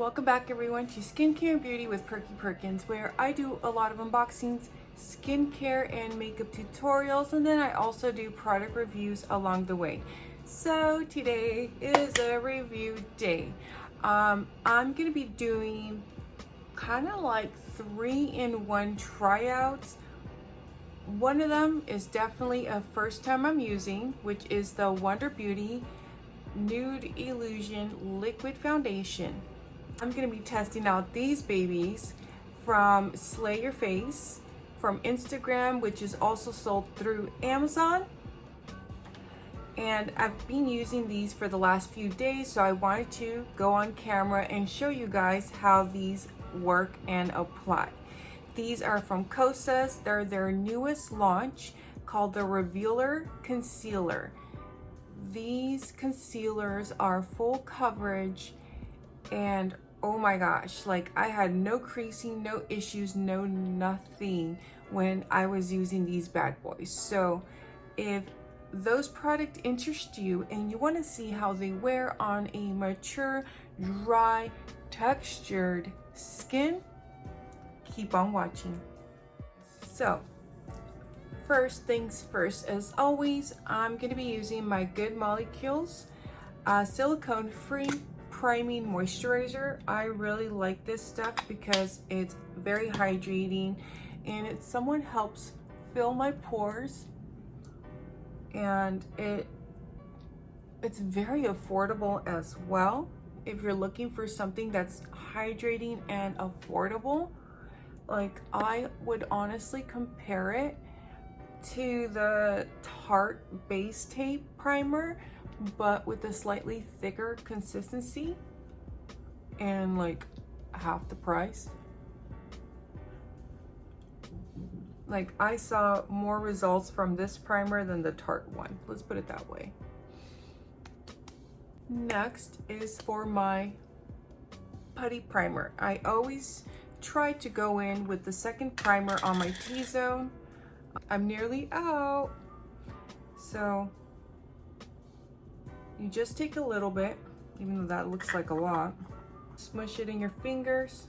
Welcome back everyone to Skincare and Beauty with Perky Perkins, where I do a lot of unboxings, skincare and makeup tutorials, and then I also do product reviews along the way. So today is a review day. I'm gonna be doing kind of like 3-in-1 tryouts. One of them is definitely a first time I'm using, which is the Wonder Beauty Nude Illusion Liquid Foundation. I'm going to be testing out these babies from Slay Your Face from Instagram, which is also sold through Amazon. And I've been using these for the last few days, so I wanted to go on camera and show you guys how these work and apply. These are from Kosas. They're their newest launch called the Revealer Concealer. These concealers are full coverage, and oh my gosh, like I had no creasing, no issues, no nothing when I was using these bad boys. So if those products interest you and you want to see how they wear on a mature, dry, textured skin, keep on watching. So first things first, as always, I'm going to be using my Good Molecules silicone free priming moisturizer. I really like this stuff because it's very hydrating and it somewhat helps fill my pores, and it's very affordable as well. If you're looking for something that's hydrating and affordable, like I would honestly compare it to the Tarte Base Tape Primer, but with a slightly thicker consistency and like half the price. Like I saw more results from this primer than the Tarte one, let's put it that way. Next is for my putty primer. I always try to go in with the second primer on my T-zone. I'm nearly out, so you just take a little bit, even though that looks like a lot. Smush it in your fingers.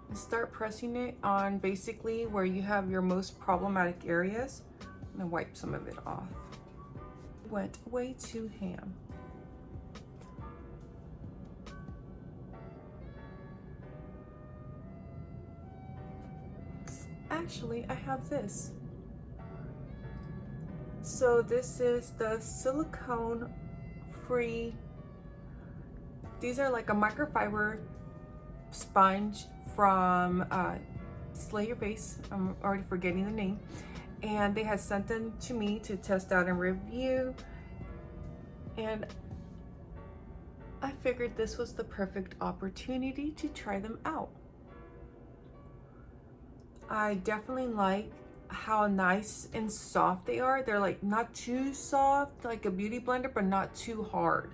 And start pressing it on basically where you have your most problematic areas. I'm gonna wipe some of it off. Went way too ham. Actually, I have this. So this is the silicone free, these are like a microfiber sponge from Slay Your Face. I'm already forgetting the name. And they had sent them to me to test out and review. And I figured this was the perfect opportunity to try them out. I definitely like how nice and soft they are. They're like not too soft like a beauty blender, but not too hard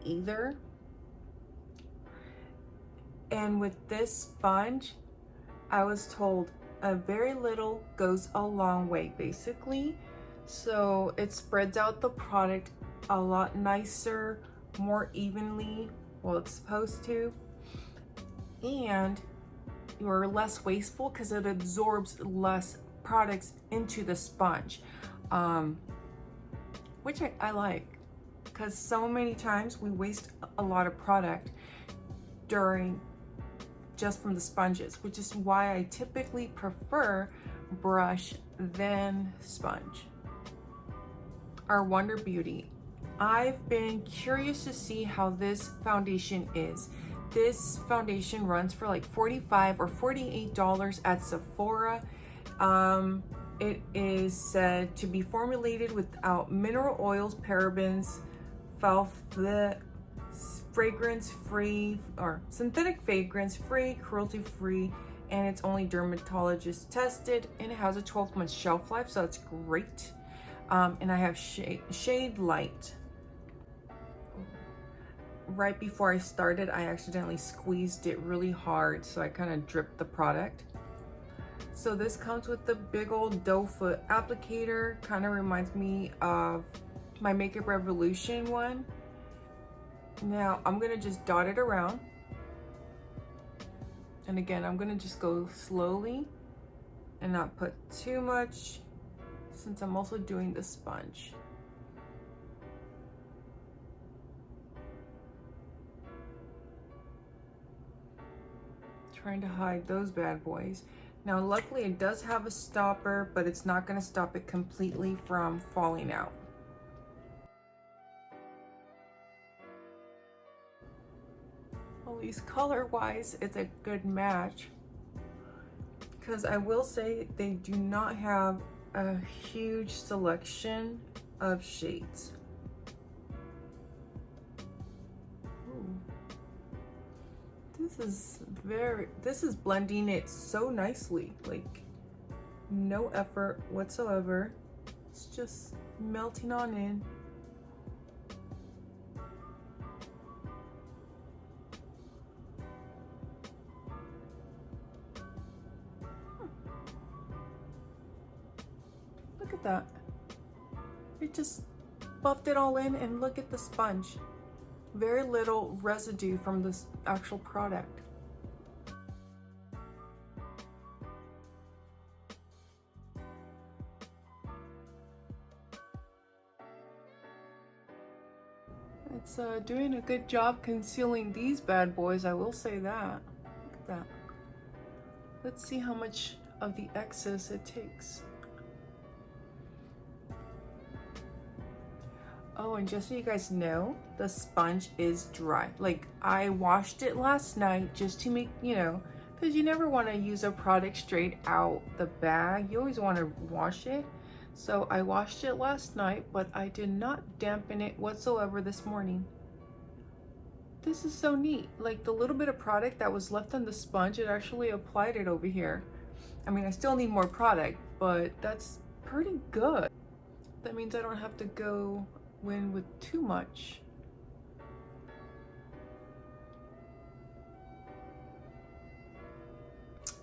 either. And with this sponge, I was told a very little goes a long way basically. So it spreads out the product a lot nicer, more evenly, well it's supposed to, and you're less wasteful because it absorbs less products into the sponge, which I like, because so many times we waste a lot of product just from the sponges, which is why I typically prefer brush than sponge. Our Wonder Beauty. I've been curious to see how this foundation is. This foundation runs for like $45 or $48 at Sephora. It is said to be formulated without mineral oils, parabens, fragrance-free or synthetic fragrance-free, cruelty-free, and it's only dermatologist tested, and it has a 12-month shelf life, so that's great. And I have Shade Light. Right before I started, I accidentally squeezed it really hard, so I kind of dripped the product. So this comes with the big old doe foot applicator. Kind of reminds me of my Makeup Revolution one. Now I'm gonna just dot it around. And again, I'm gonna just go slowly and not put too much since I'm also doing the sponge. Trying to hide those bad boys. Now luckily it does have a stopper, but it's not gonna stop it completely from falling out. At least color-wise, it's a good match. Because I will say they do not have a huge selection of shades. Ooh. This is blending it so nicely, like no effort whatsoever. It's just melting on in. Look at that. It just buffed it all in, and look at the sponge. Very little residue from this actual product. It's doing a good job concealing these bad boys, I will say that. Look at that. Let's see how much of the excess it takes. Oh, and just so you guys know, the sponge is dry. Like, I washed it last night just to make, you know, because you never want to use a product straight out the bag. You always want to wash it. So I washed it last night, but I did not dampen it whatsoever this morning. This is so neat. Like, the little bit of product that was left on the sponge, it actually applied it over here. I mean, I still need more product, but that's pretty good. That means I don't have to go in with too much.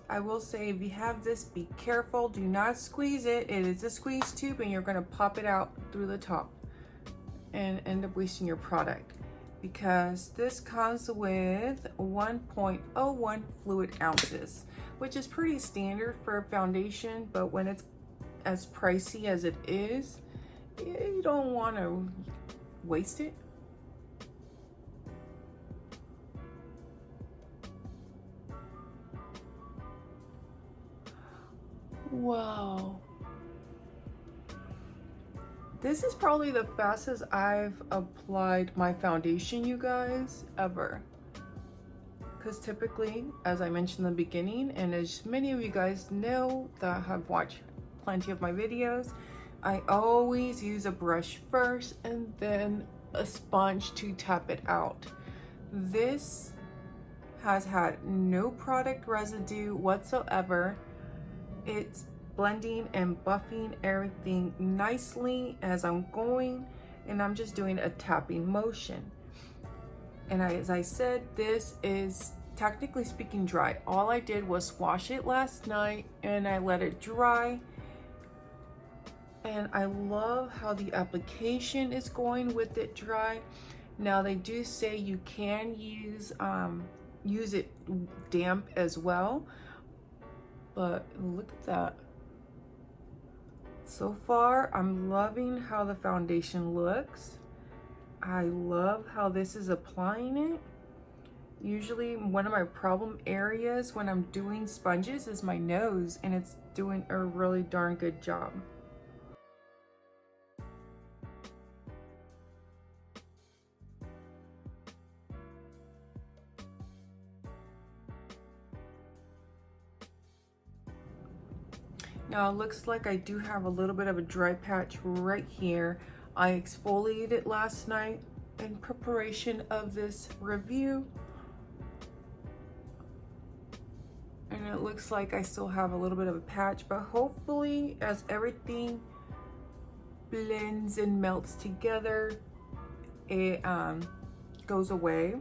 I will say, if you have this, be careful. Do not squeeze it. It is a squeeze tube, and you're going to pop it out through the top and end up wasting your product, because this comes with 1.01 fluid ounces, which is pretty standard for a foundation, but when it's as pricey as it is, you don't want to waste it. Wow. This is probably the fastest I've applied my foundation, you guys, ever. Because typically, as I mentioned in the beginning, and as many of you guys know that have watched plenty of my videos, I always use a brush first and then a sponge to tap it out. This has had no product residue whatsoever. It's blending and buffing everything nicely as I'm going, and I'm just doing a tapping motion. And as I said, this is technically speaking dry. All I did was wash it last night and I let it dry. And I love how the application is going with it dry. Now they do say you can use it damp as well, but look at that. So far, I'm loving how the foundation looks. I love how this is applying it. Usually one of my problem areas when I'm doing sponges is my nose, and it's doing a really darn good job. Now it looks like I do have a little bit of a dry patch right here. I exfoliated it last night in preparation of this review. And it looks like I still have a little bit of a patch, but hopefully as everything blends and melts together, it goes away.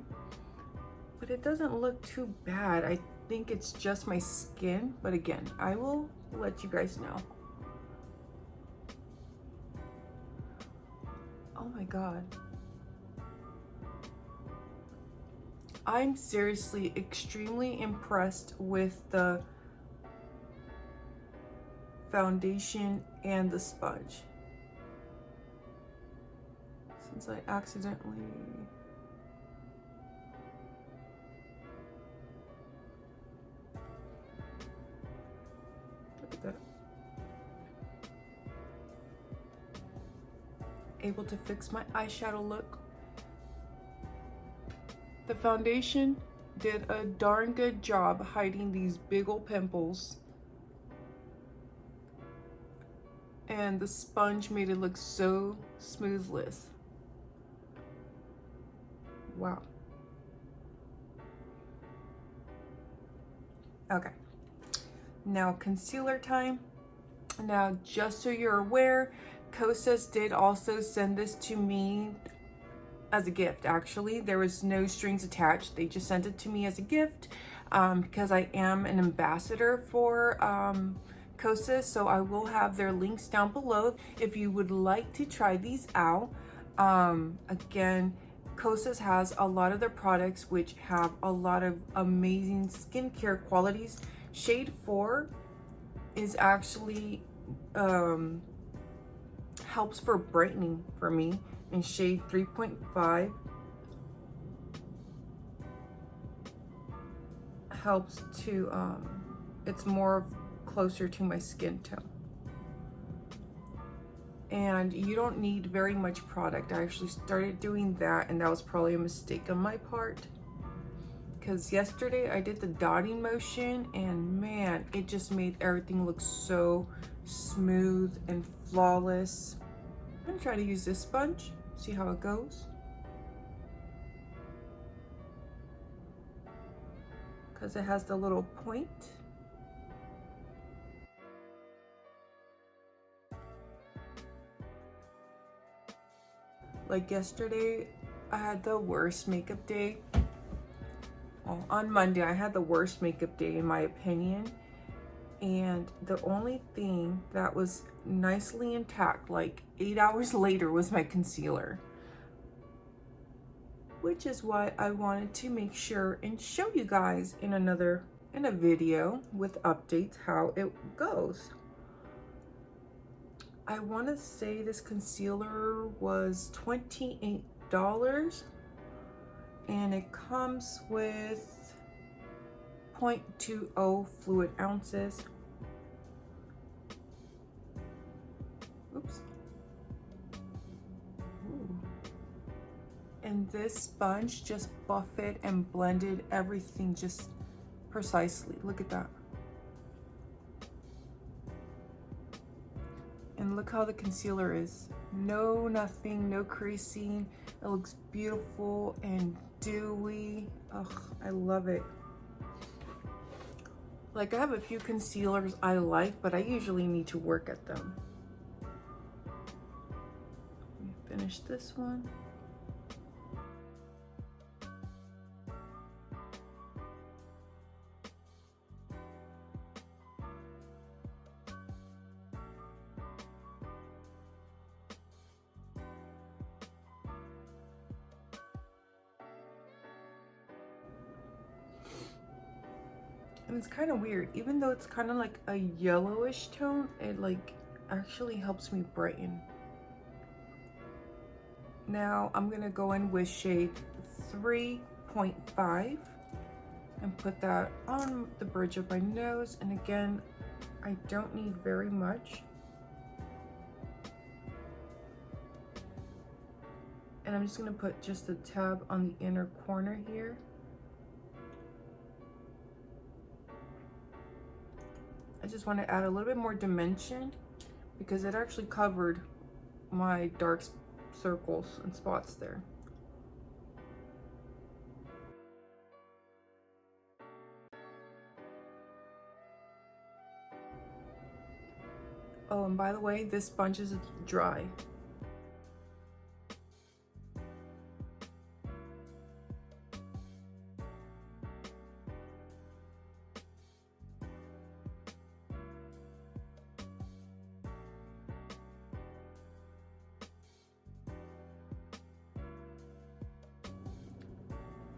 But it doesn't look too bad. I think it's just my skin, but again, I will let you guys know. Oh my God. I'm seriously extremely impressed with the foundation and the sponge. Since I accidentally... Look at that. Able to fix my eyeshadow look. The foundation did a darn good job hiding these big ol' pimples. And the sponge made it look so smoothless. Wow. Okay. Now concealer time. Now, just so you're aware, Kosas did also send this to me as a gift. Actually, there was no strings attached. They just sent it to me as a gift because I am an ambassador for Kosas, so I will have their links down below if you would like to try these out. Again, Kosas has a lot of their products which have a lot of amazing skincare qualities. Shade 4 is actually helps for brightening for me, and shade 3.5 helps to it's more closer to my skin tone. And you don't need very much product. I actually started doing that, and that was probably a mistake on my part, because yesterday I did the dotting motion, and man, it just made everything look so smooth and flawless. I'm gonna try to use this sponge, see how it goes. Because it has the little point. Like yesterday, I had the worst makeup day. Well, on Monday, I had the worst makeup day in my opinion. And the only thing that was nicely intact, like 8 hours later, was my concealer. Which is why I wanted to make sure and show you guys in a video with updates how it goes. I want to say this concealer was $28, and it comes with 0.20 fluid ounces. Oops. Ooh. And this sponge just buffeted and blended everything just precisely. Look at that. And look how the concealer is. No nothing, no creasing. It looks beautiful and dewy. Ugh, I love it. Like, I have a few concealers I like, but I usually need to work at them. Let me finish this one. And it's kind of weird, even though it's kind of like a yellowish tone, it like actually helps me brighten. Now I'm gonna go in with shade 3.5 and put that on the bridge of my nose. And again, I don't need very much. And I'm just gonna put just a tab on the inner corner here. I just want to add a little bit more dimension because it actually covered my dark circles and spots there. Oh, and by the way, this sponge is dry.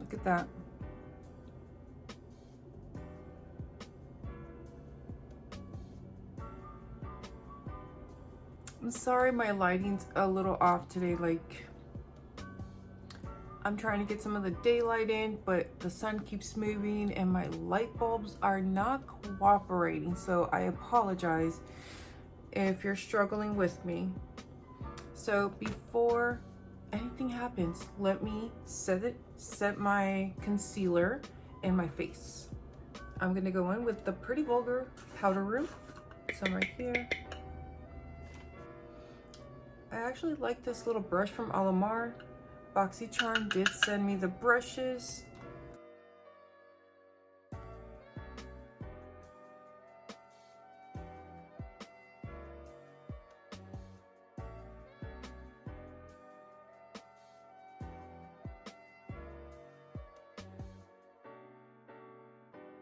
Look at that. I'm sorry my lighting's a little off today. Like, I'm trying to get some of the daylight in, but the sun keeps moving and my light bulbs are not cooperating. So I apologize if you're struggling with me. So before anything happens, let me set my concealer in my face. I'm gonna go in with the Pretty Vulgar Powder Room. Some right here. I actually like this little brush from Alamar. BoxyCharm did send me the brushes.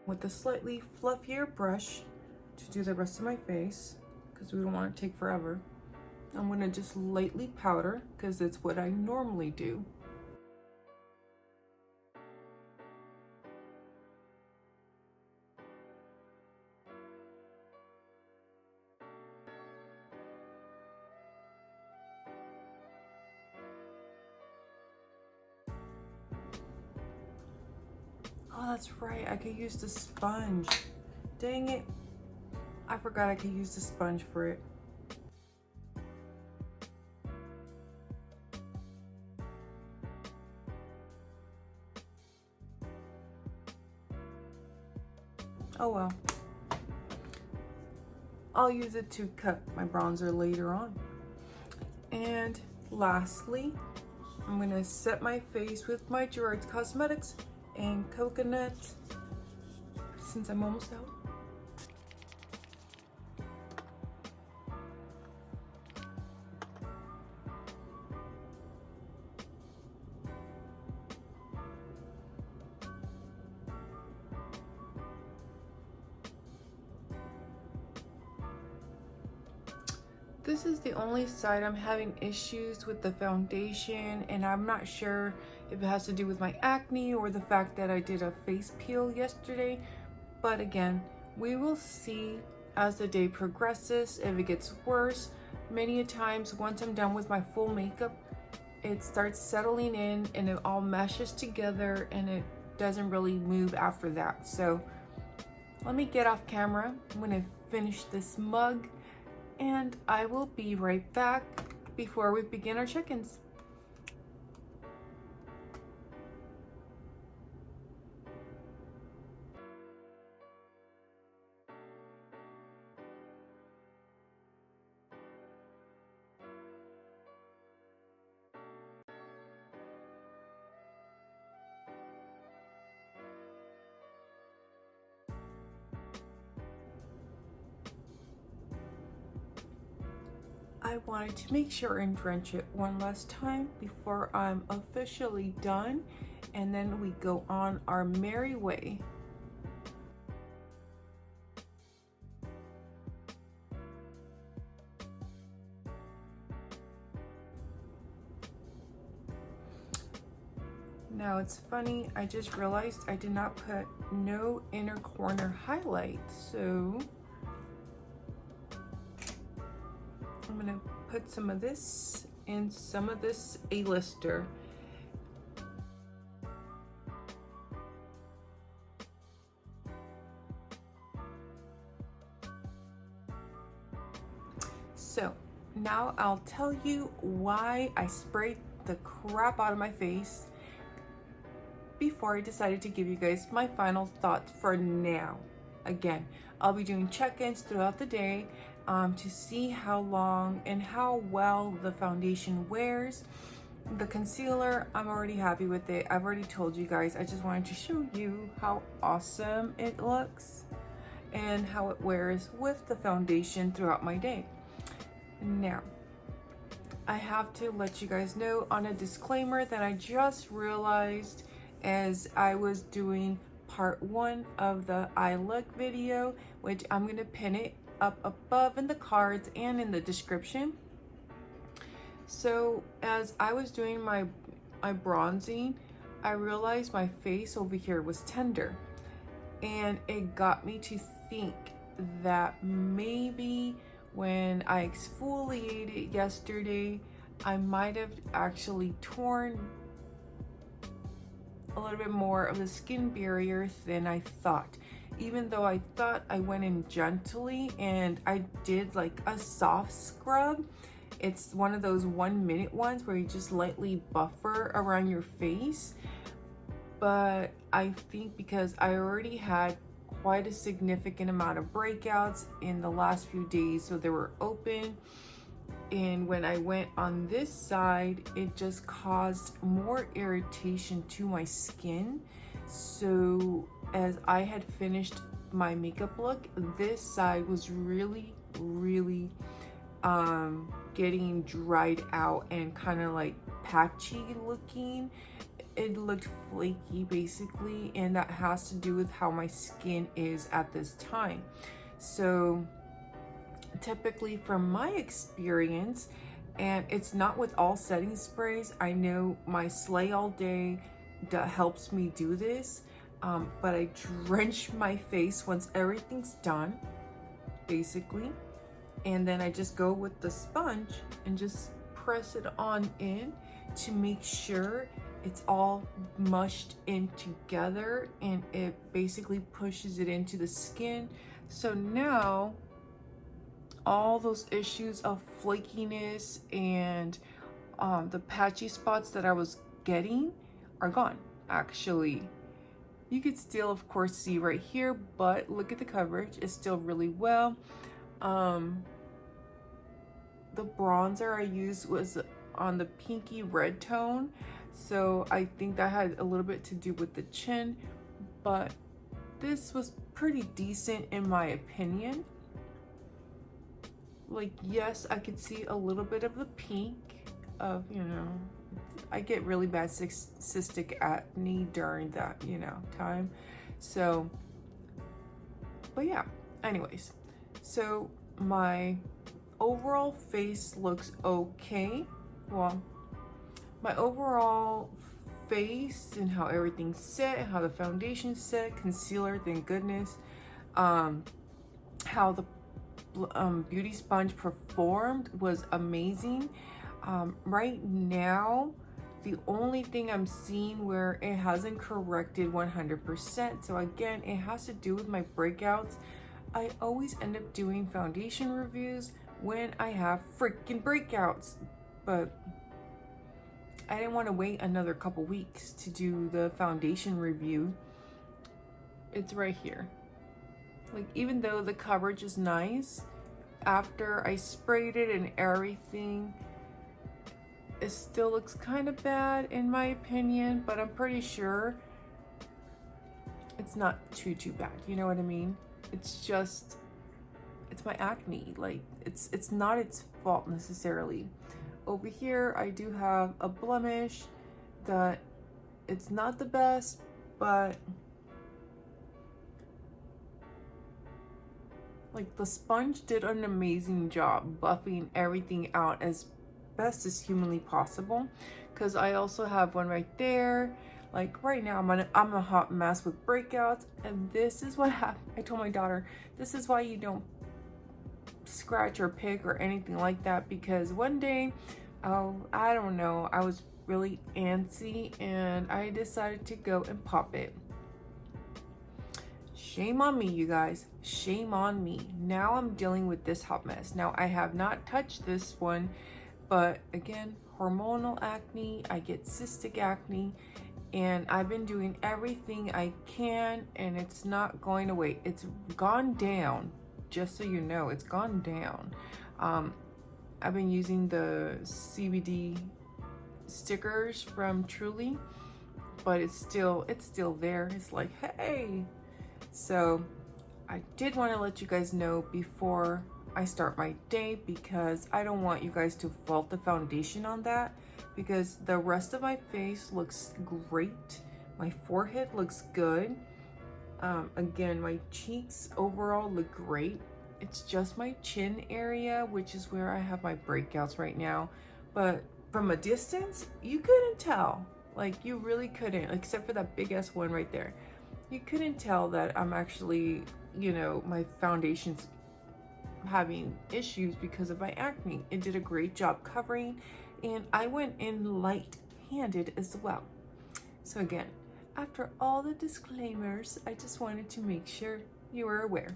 With a slightly fluffier brush to do the rest of my face, because we don't want it to take forever. I'm gonna just lightly powder because it's what I normally do. Oh, that's right, I could use the sponge. Dang it, I forgot I could use the sponge for it. Oh well. I'll use it to cut my bronzer later on. And lastly, I'm gonna set my face with my Gerard's Cosmetics and Coconut, since I'm almost out. This is the only side I'm having issues with the foundation, and I'm not sure if it has to do with my acne or the fact that I did a face peel yesterday. But again, we will see as the day progresses if it gets worse. Many a times, once I'm done with my full makeup, it starts settling in and it all meshes together and it doesn't really move after that. So let me get off camera. I'm gonna finish this mug and I will be right back before we begin our check-ins. I wanted to make sure and drench it one last time before I'm officially done, and then we go on our merry way. Now it's funny, I just realized I did not put no inner corner highlight, so I'm gonna put some of this and some of this A-lister. So now I'll tell you why I sprayed the crap out of my face before I decided to give you guys my final thoughts for now. Again, I'll be doing check-ins throughout the day to see how long and how well the foundation wears. The concealer, I'm already happy with it. I've already told you guys. I just wanted to show you how awesome it looks and how it wears with the foundation throughout my day. Now, I have to let you guys know on a disclaimer that I just realized as I was doing part 1 of the I Look video, which I'm going to pin it up above in the cards and in the description. So as I was doing my bronzing, I realized my face over here was tender, and it got me to think that maybe when I exfoliated yesterday, I might have actually torn a little bit more of the skin barrier than I thought. Even though I thought I went in gently and I did like a soft scrub. It's one of those 1-minute ones where you just lightly buffer around your face. But I think because I already had quite a significant amount of breakouts in the last few days, so they were open, and when I went on this side, it just caused more irritation to my skin. So as I had finished my makeup look, this side was really getting dried out and kind of like patchy looking. It looked flaky basically, and that has to do with how my skin is at this time. So typically from my experience, and it's not with all setting sprays, I know my Slay All Day that helps me do this, but I drench my face once everything's done basically, and then I just go with the sponge and just press it on in to make sure it's all mushed in together, and it basically pushes it into the skin. So now all those issues of flakiness and the patchy spots that I was getting are gone. Actually, you could still of course see right here, but look at the coverage, it's still really well. The bronzer I used was on the pinky red tone, so I think that had a little bit to do with the chin, but this was pretty decent in my opinion. Like, yes, I could see a little bit of the pink of, you know, I get really bad cystic acne during that, you know, time. So, but yeah, anyways, so my overall face looks okay. Well, my overall face and how everything's set, how the foundation's set, concealer, thank goodness, how the beauty sponge performed was amazing. Right now, the only thing I'm seeing where it hasn't corrected 100%, so again, it has to do with my breakouts. I always end up doing foundation reviews when I have freaking breakouts, but I didn't want to wait another couple weeks to do the foundation review. It's right here. Like, even though the coverage is nice, after I sprayed it and everything, it still looks kind of bad in my opinion, but I'm pretty sure it's not too bad, you know what I mean? It's just, it's my acne. Like, it's not its fault necessarily. Over here I do have a blemish that it's not the best, but like the sponge did an amazing job buffing everything out as best as humanly possible. Because I also have one right there. Like right now I'm a hot mess with breakouts, and this is what happened. I told my daughter, this is why you don't scratch or pick or anything like that, because one day, I don't know, I was really antsy and I decided to go and pop it. Shame on me, you guys. Shame on me. Now I'm dealing with this hot mess. Now I have not touched this one, but again, hormonal acne, I get cystic acne, and I've been doing everything I can and it's not going away. It's gone down, just so you know, it's gone down. I've been using the CBD stickers from Truly, but it's still there. It's like, hey. So I did want to let you guys know before I start my day, because I don't want you guys to fault the foundation on that, because the rest of my face looks great. My forehead looks good. Again, my cheeks overall look great. It's just my chin area, which is where I have my breakouts right now. But from a distance, you couldn't tell. Like, you really couldn't, except for that big ass one right there. You couldn't tell that I'm actually, you know, my foundation's having issues because of my acne. It did a great job covering, and I went in light-handed as well. So again, after all the disclaimers, I just wanted to make sure you were aware.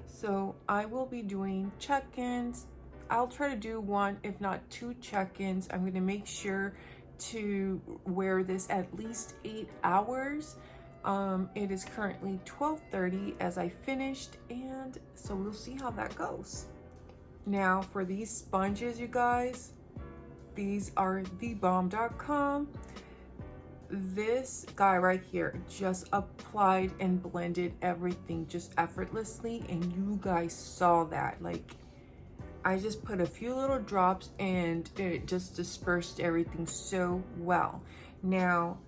So I will be doing check-ins. I'll try to do one, if not 2 check-ins. I'm going to make sure to wear this at least 8 hours. It is currently 12:30 as I finished, and so we'll see how that goes. Now for these sponges, you guys, these are thebomb.com. This guy right here just applied and blended everything just effortlessly, and you guys saw that. Like, I just put a few little drops and it just dispersed everything so well. Now,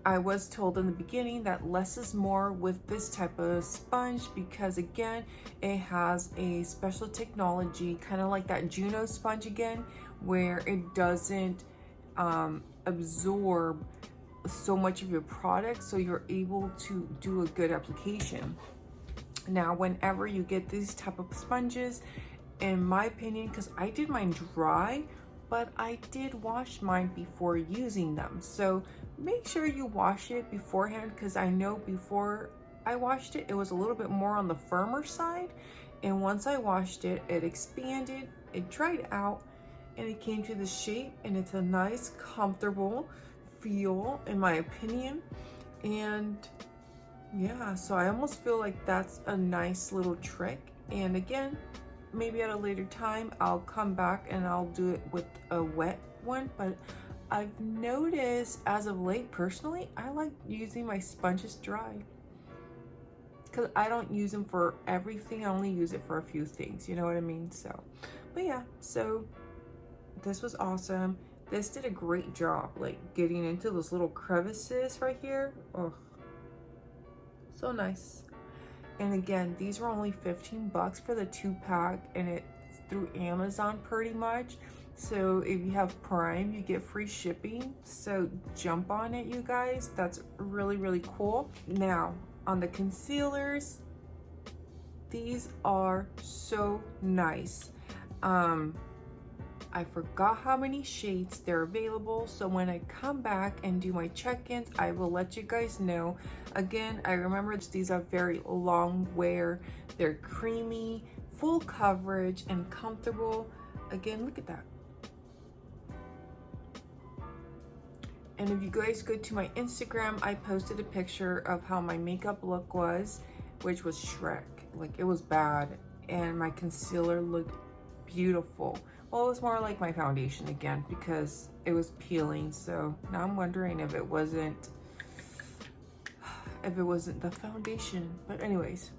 I was told in the beginning that less is more with this type of sponge, because again, it has a special technology, kind of like that Juno sponge again, where it doesn't absorb so much of your product, so you're able to do a good application. Now, whenever you get these type of sponges, in my opinion, because I did mine dry, but I did wash mine before using them, so make sure you wash it beforehand, because I know before I washed it, it was a little bit more on the firmer side, and once I washed it, it expanded, it dried out, and it came to the shape, and it's a nice, comfortable feel, in my opinion. And yeah, so I almost feel like that's a nice little trick. And again, maybe at a later time I'll come back and I'll do it with a wet one, but I've noticed as of late, personally, I like using my sponges dry, because I don't use them for everything. I only use it for a few things, you know what I mean? So, but yeah, so this was awesome. This did a great job, like getting into those little crevices right here. Oh, so nice. And again, these were only 15 bucks for the 2-pack, and it's through Amazon pretty much. So if you have Prime, you get free shipping. So jump on it, you guys. That's really, really cool. Now, on the concealers, these are so nice. I forgot how many shades they're available, so when I come back and do my check-ins, I will let you guys know. Again, I remember these are very long wear, they're creamy, full coverage, and comfortable. Again, look at that. And if you guys go to my Instagram, I posted a picture of how my makeup look was, which was Shrek. Like, it was bad, and my concealer looked beautiful. Well, it was more like my foundation again, because it was peeling. So now I'm wondering if it wasn't the foundation. But anyways,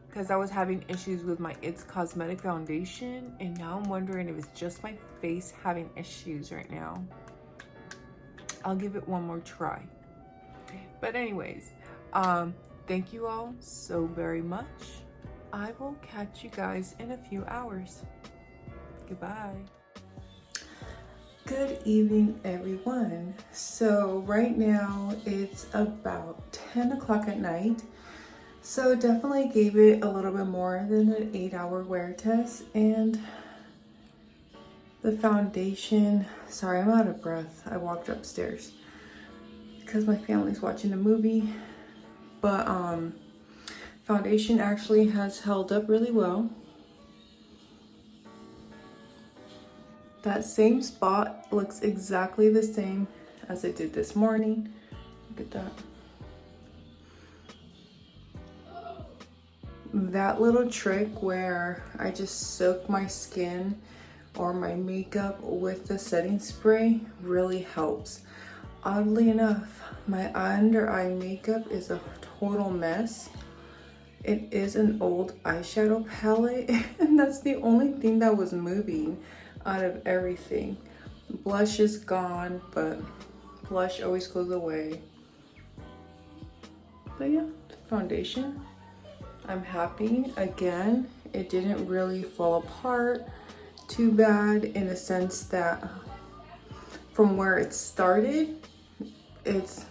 because I was having issues with my It's Cosmetic foundation, and now I'm wondering if it's just my face having issues right now. I'll give it one more try. But anyways, thank you all so very much. I will catch you guys in a few hours. Goodbye. Good evening, everyone. So right now it's about 10 o'clock at night. So definitely gave it a little bit more than an 8-hour wear test. And the foundation, sorry, I'm out of breath. I walked upstairs because my family's watching a movie. But foundation actually has held up really well. That same spot looks exactly the same as it did this morning. Look at that. That little trick where I just soak my skin or my makeup with the setting spray really helps. Oddly enough, my under eye makeup is a total mess. It is an old eyeshadow palette, and that's the only thing that was moving out of everything. Blush is gone, but blush always goes away. But yeah, foundation, I'm happy. Again, it didn't really fall apart too bad, in a sense that from where it started, it's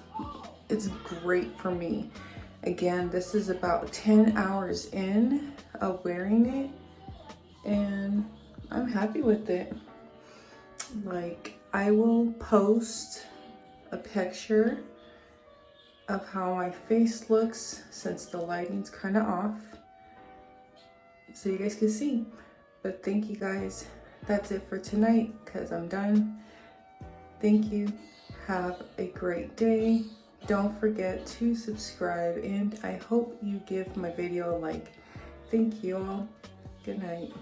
great for me. Again, this is about 10 hours in of wearing it, and I'm happy with it. Like, I will post a picture of how my face looks since the lighting's kind of off, so you guys can see. But thank you guys. That's it for tonight, because I'm done. Thank you. Have a great day. Don't forget to subscribe, and I hope you give my video a like. Thank you all. Good night.